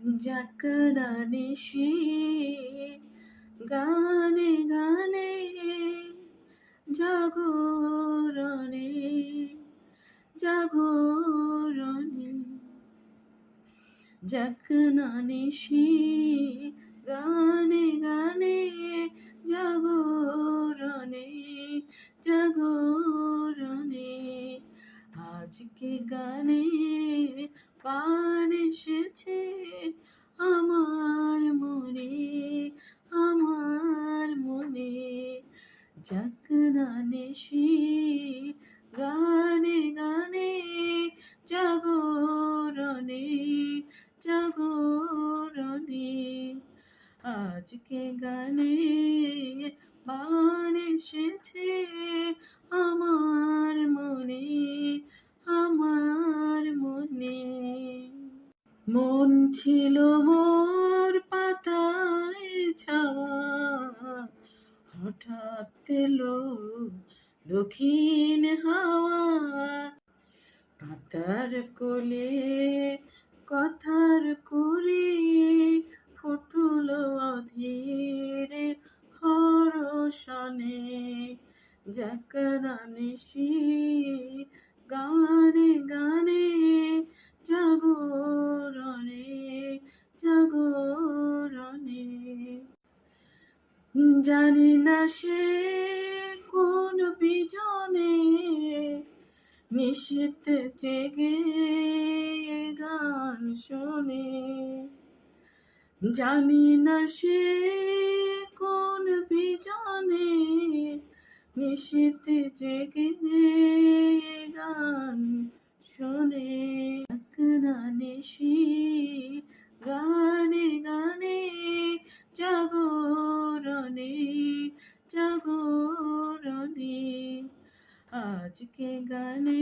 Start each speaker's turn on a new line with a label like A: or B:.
A: জাগরণেশি গানে গানে জাগরণে জাগরণে জাগরণেশি গানে গানে জাগরণে জাগরণে আজকে গানে প্রাণ এসেছে আমার মনে আমার মনে জাগরণেশি গানে গানে জাগরণে জাগরণে আজকে গানে প্রাণ এসেছে আমার মনে আমার মনে মন ছিল মোর পাতায় ছাওয়া হঠাৎ এলো দক্ষিণ হাওয়া পাতার কোলে কথার করে ফুটল অধীর হরষণে জাগরণেশি গানে গানে জাগরণে জাগরণে জানি না সে কোন বিজনে নিশীথ জেগে গান শোনে জানি না সে কোন বিজনে নিশীথ জেগে গান শোনে জাগরণেশি গানে গানে জাগরণে জাগরণে আজকে গানে